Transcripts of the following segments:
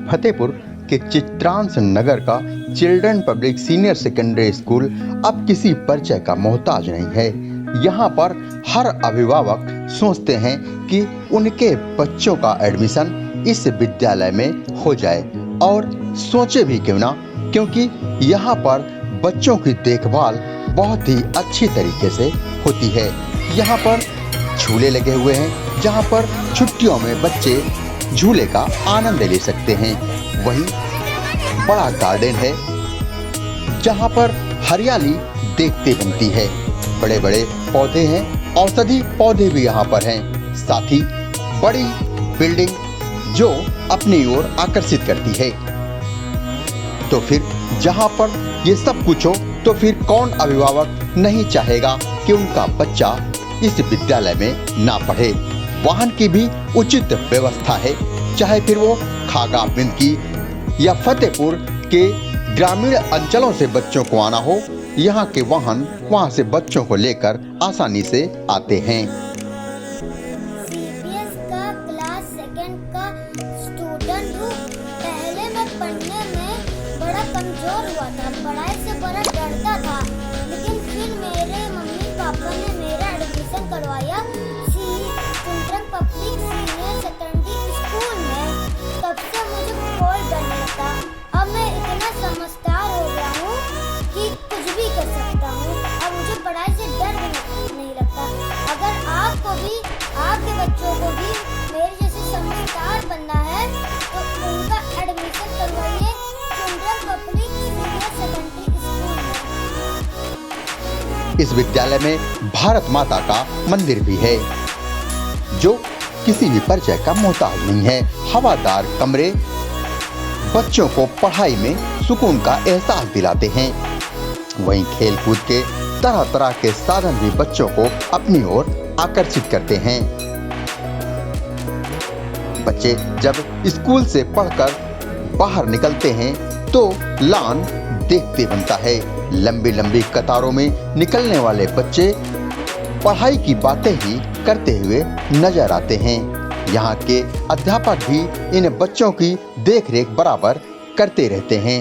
फतेहपुर के चित्रांश नगर का children public senior secondary school अब किसी परिचय का मोहताज नहीं है। यहाँ पर हर अभिभावक सोचते हैं कि उनके बच्चों का एडमिशन इस विद्यालय में हो जाए, और सोचे भी क्यों ना, क्योंकि यहाँ पर बच्चों की देखभाल बहुत ही अच्छी तरीके से होती है। यहाँ पर झूले लगे हुए हैं, जहाँ पर छुट्टियों में बच्चे झूले का आनंद ले सकते हैं। वहीं बड़ा गार्डन है, जहाँ पर हरियाली देखते बनती है। बड़े बड़े पौधे हैं, औषधि पौधे भी यहाँ पर हैं। साथ ही बड़ी बिल्डिंग जो अपनी ओर आकर्षित करती है। तो फिर जहाँ पर ये सब कुछ हो, तो फिर कौन अभिभावक नहीं चाहेगा कि उनका बच्चा इस विद्यालय में ना पढ़े। वाहन की भी उचित व्यवस्था है, चाहे फिर वो खागाबिंद की या फतेहपुर के ग्रामीण अंचलों से बच्चों को आना हो, यहाँ के वाहन वहाँ से बच्चों को लेकर आसानी से आते हैं। सीबीएस का क्लास सेकंड का स्टूडेंट हूँ। पहले मैं पढ़ने में बड़ा कमजोर हुआ था, पढ़ाई से बड़ा डरता था, लेकिन फिर मेरे मम्मी पापा ने मेरा एडमिशन करवाया children public senior secondary school में। तब से मुझे कोई डर नहीं लगता। अब मैं इतना समझदार हो गया हूँ कि कुछ भी कर सकता हूँ। अब मुझे पढ़ाई से डर भी नहीं लगता। अगर आपको भी, आपके बच्चों को भी मेरे जैसे समझदार बनना है, तो उनका एडमिशन करवाइए children public senior secondary school में। इस विद्यालय में भारत माता का मंदिर भी है, जो किसी भी परिचय का मोहताज नहीं है। हवादार कमरे बच्चों को पढ़ाई में सुकून का एहसास दिलाते हैं। वहीं खेल कूद के तरह तरह के साधन भी बच्चों को अपनी ओर आकर्षित करते हैं। बच्चे जब स्कूल से पढ़कर बाहर निकलते हैं तो लान देखते बनता है। लंबी लंबी कतारों में निकलने वाले बच्चे पढ़ाई की बातें ही करते हुए नजर आते हैं। यहाँ के अध्यापक भी इन बच्चों की देखरेख बराबर करते रहते हैं।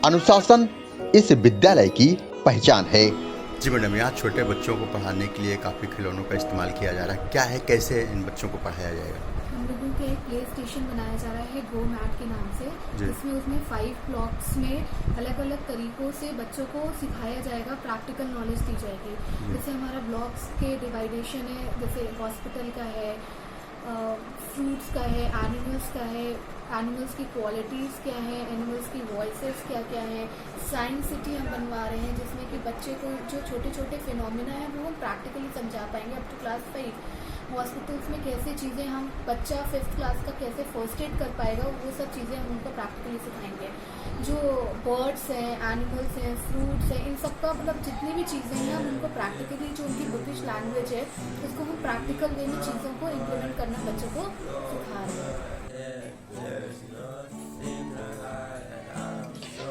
अनुशासन इस विद्यालय की पहचान है। जी मैडम, यहाँ छोटे बच्चों को पढ़ाने के लिए काफ़ी खिलौनों का इस्तेमाल किया जा रहा है। क्या है, कैसे इन बच्चों को पढ़ाया जाएगा? हम लोगों के एक प्ले स्टेशन बनाया जा रहा है गो मैट के नाम से, जिसमें उसमें 5 ब्लॉक्स में अलग अलग तरीकों से बच्चों को सिखाया जाएगा, प्रैक्टिकल नॉलेज दी जाएगी। जैसे हमारा ब्लॉक्स के डिवाइडेशन है, जैसे हॉस्पिटल का है, फ्रूट्स का है, एनिमल्स का है, एनिमल्स की क्वालिटीज़ क्या है, एनिमल्स की वॉइसेस क्या क्या है। साइंस सिटी हम बनवा रहे हैं, जिसमें कि बच्चे को जो छोटे छोटे फिनोमिना है वो हम प्रैक्टिकली समझा पाएंगे अप टू क्लास 5। हॉस्पिटल्स में कैसे चीज़ें हम, बच्चा 5th क्लास का कैसे फर्स्ट एड कर पाएगा, वो सब चीज़ें हम उनको प्रैक्टिकली सिखाएंगे। जो बर्ड्स हैं, एनिमल्स हैं, फ्रूट्स हैं, इन सब का मतलब जितनी भी चीज़ें हैं हम उनको प्रैक्टिकली, जो उनकी बुकिश लैंग्वेज है उसको हम प्रैक्टिकल वे में चीज़ों को इम्प्लीमेंट करना बच्चों को सिखा रहे हैं।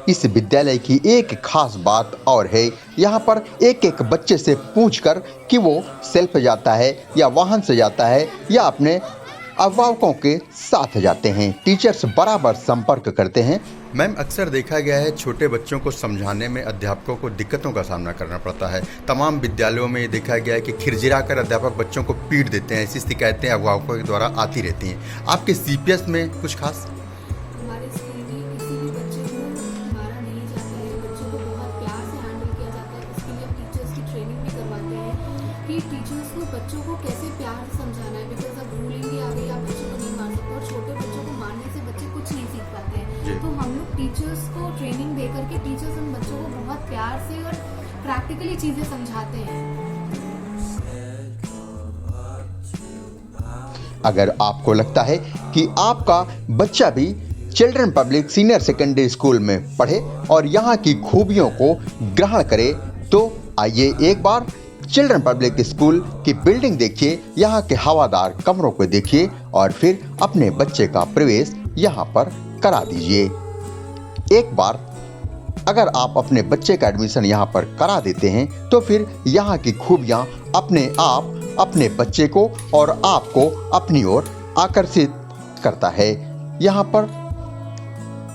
इस विद्यालय की एक खास बात और है, यहाँ पर एक एक बच्चे से पूछकर कि वो सेल्फ जाता है या वाहन से जाता है या अपने अभिभावकों के साथ जाते हैं। टीचर्स बराबर संपर्क करते हैं। मैम, अक्सर देखा गया है छोटे बच्चों को समझाने में अध्यापकों को दिक्कतों का सामना करना पड़ता है। तमाम विद्यालयों में ये देखा गया है कि खिरजिरा कर अध्यापक बच्चों को पीट देते हैं। ऐसी शिकायतें अभिभावकों के द्वारा आती रहती हैं। आपके सीपीएस में कुछ खास? हमारे स्कूल में किसी भी बच्चे को मारा नहीं जाता है, बच्चों को बहुत प्यार से हैंडल किया जाता है। इसके लिए हम टीचर्स की ट्रेनिंग भी करवाते हैं कि टीचर्स को बच्चों को कैसे प्यार से समझाना है। बिकॉज अब रूलिंग भी आ गई, आप बच्चों को नहीं मार सकते, और छोटे बच्चों को मारने से बच्चे कुछ नहीं सीख पाते हैं। तो हम लोग टीचर्स को ट्रेनिंग दे करके टीचर्स उन बच्चों को बहुत प्यार से और प्रैक्टिकली चीज़ें समझाते हैं। अगर आपको लगता है कि आपका बच्चा भी children public senior secondary school में पढ़े और यहाँ की खूबियों को ग्रहण करे, तो आइए एक बार चिल्ड्रन पब्लिक स्कूल की बिल्डिंग देखिए, यहाँ के हवादार कमरों को देखिए और फिर अपने बच्चे का प्रवेश यहाँ पर करा दीजिए। एक बार अगर आप अपने बच्चे का एडमिशन यहाँ पर करा देते हैं, तो फिर यहाँ की खूबियाँ अपने आप अपने बच्चे को और आपको अपनी ओर आकर्षित करता है। यहाँ पर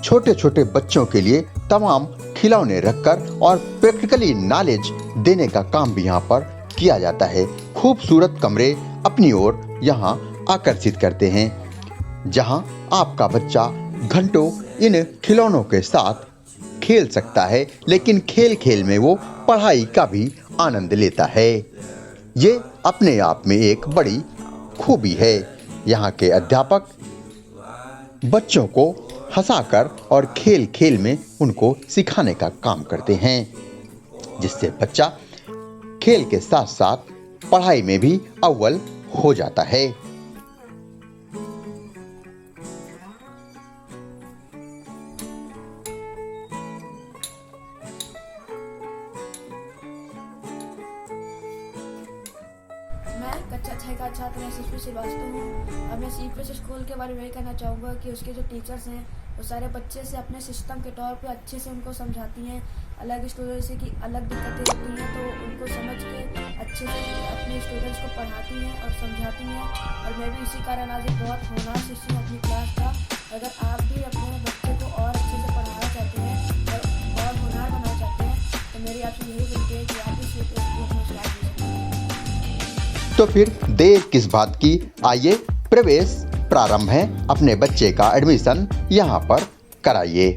छोटे छोटे बच्चों के लिए तमाम खिलौने रखकर और प्रैक्टिकली नॉलेज देने का भी यहाँ पर किया जाता है। खूबसूरत कमरे अपनी ओर यहाँ आकर्षित करते हैं, जहाँ आपका बच्चा घंटों इन खिलौनों के साथ खेल सकता है, लेकिन खेल खेल में वो पढ़ाई का भी आनंद लेता है। ये अपने आप में एक बड़ी खूबी है। यहाँ के अध्यापक बच्चों को हंसाकर और खेल खेल में उनको सिखाने का काम करते हैं, जिससे बच्चा खेल के साथ साथ पढ़ाई में भी अव्वल हो जाता है। मैं कक्षा 6 का छात्र यशस्वी श्रीवास्तव हूँ और मैं सीपीएस स्कूल के बारे में यही कहना चाहूँगा कि उसके जो टीचर्स हैं वो सारे बच्चे से अपने सिस्टम के तौर पे अच्छे से उनको समझाती हैं। अलग स्टूडेंट्स से की अलग दिक्कतें होती हैं तो उनको समझ के अच्छे से अपने स्टूडेंट्स को पढ़ाती हैं और समझाती हैं। और मैं भी इसी कारण आज एक बहुत होनहार शिष्य हूँ अपनी क्लास का। अगर आप भी अपने बच्चे को और अच्छे से पढ़ाना चाहते हैं और होनहार बनाना चाहते हैं तो मेरी आपसे यही विनती है कि आप भी सीपीएस स्कूल में स्टार्ट कीजिए। तो फिर देर किस बात की, आइए प्रवेश प्रारंभ है, अपने बच्चे का एडमिशन यहाँ पर कराइए।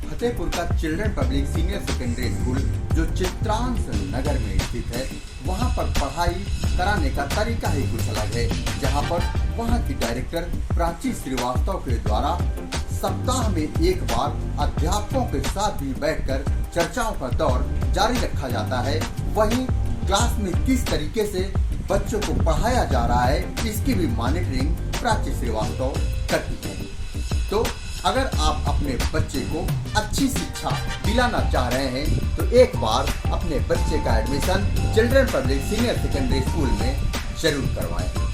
फतेहपुर का children public senior secondary school जो चित्रांश नगर में स्थित है, वहाँ पर पढ़ाई कराने का तरीका ही कुछ अलग है। जहाँ पर वहाँ की डायरेक्टर प्राची श्रीवास्तव के द्वारा सप्ताह में एक बार अध्यापकों के साथ भी बैठकर चर्चाओं का दौर जारी रखा जाता है। वहीं क्लास में किस तरीके से बच्चों को पढ़ाया जा रहा है, इसकी भी मॉनिटरिंग प्राची श्रीवास्तव करती है। तो अगर आप अपने बच्चे को अच्छी शिक्षा दिलाना चाह रहे हैं तो एक बार अपने बच्चे का admission children public senior secondary school में जरूर करवाएं।